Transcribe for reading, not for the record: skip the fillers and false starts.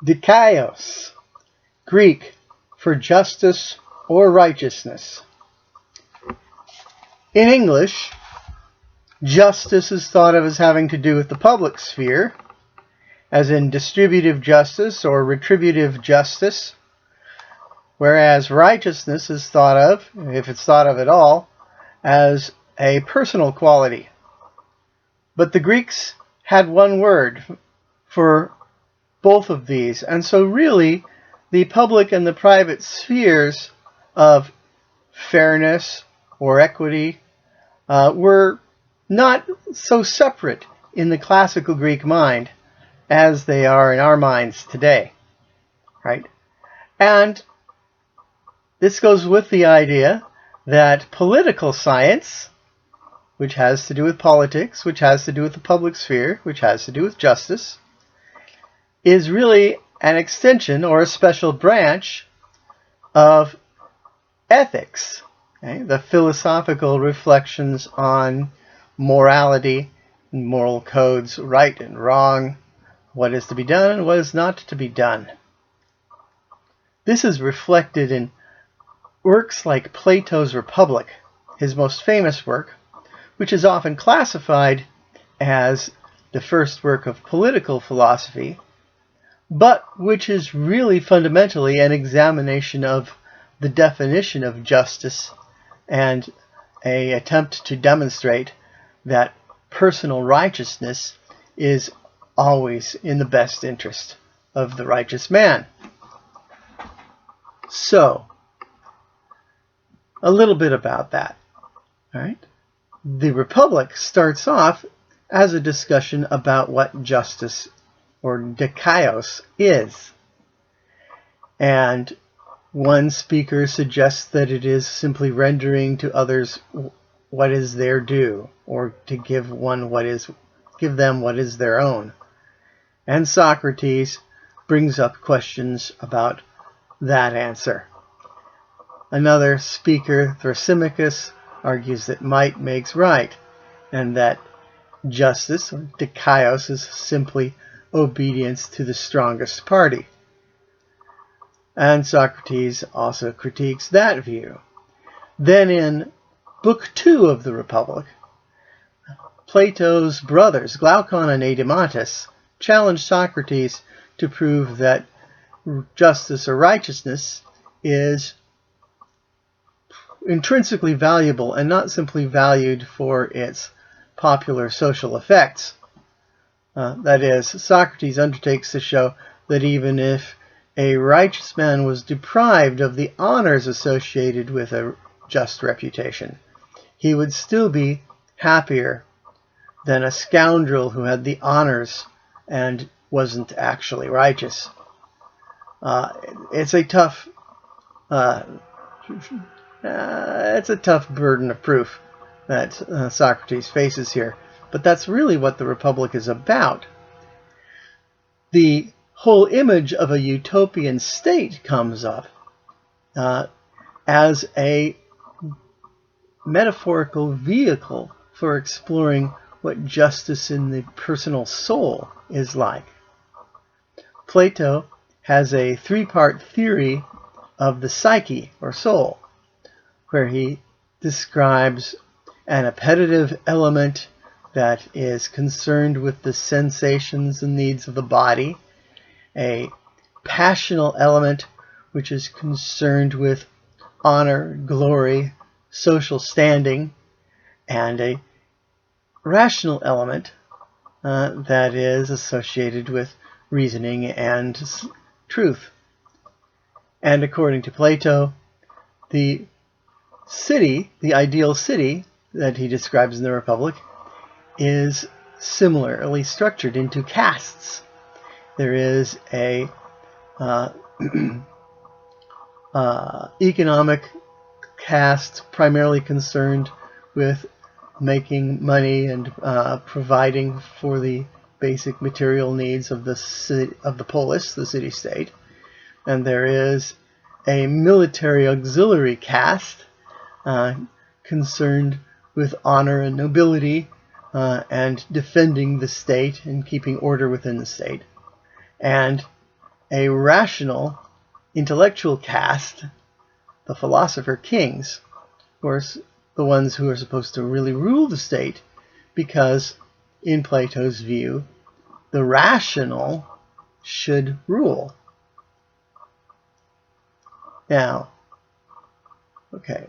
Dikaios, Greek for justice or righteousness. In English, justice is thought of as having to do with the public sphere, as in distributive justice or retributive justice, whereas righteousness is thought of, if it's thought of at all, as a personal quality. But the Greeks had one word for both of these, and so really the public and the private spheres of fairness or equity were not so separate in the classical Greek mind as they are in our minds today, right? And this goes with the idea that political science, which has to do with politics, which has to do with the public sphere, which has to do with justice, is really an extension or a special branch of ethics, okay? The philosophical reflections on morality, moral codes, right and wrong, what is to be done and what is not to be done. This is reflected in works like Plato's Republic, his most famous work, which is often classified as the first work of political philosophy, but which is really fundamentally an examination of the definition of justice and an attempt to demonstrate that personal righteousness is always in the best interest of the righteous man. So, a little bit about that. All right? The Republic starts off as a discussion about what justice or Dikaios is. And one speaker suggests that it is simply rendering to others what is their due, or to give them what is their own. And Socrates brings up questions about that answer. Another speaker, Thrasymachus, argues that might makes right, and that justice, or Dikaios, is simply obedience to the strongest party. And Socrates also critiques that view. Then in Book 2 of the Republic, Plato's brothers, Glaucon and Adeimantus, challenge Socrates to prove that justice or righteousness is intrinsically valuable and not simply valued for its popular social effects. That is, Socrates undertakes to show that even if a righteous man was deprived of the honors associated with a just reputation, he would still be happier than a scoundrel who had the honors and wasn't actually righteous. It's a tough burden of proof that Socrates faces here. But that's really what the Republic is about. The whole image of a utopian state comes up as a metaphorical vehicle for exploring what justice in the personal soul is like. Plato has a three-part theory of the psyche, or soul, where he describes an appetitive element that is concerned with the sensations and needs of the body, a passional element which is concerned with honor, glory, social standing, and a rational element that is associated with reasoning and truth. And according to Plato, the city, the ideal city that he describes in the Republic, is similarly structured into castes. There is a economic caste primarily concerned with making money and providing for the basic material needs of the polis, the city-state. And there is a military auxiliary caste concerned with honor and nobility and defending the state and keeping order within the state. And a rational, intellectual caste, the philosopher kings, of course, the ones who are supposed to really rule the state, because in Plato's view, the rational should rule. Now, okay.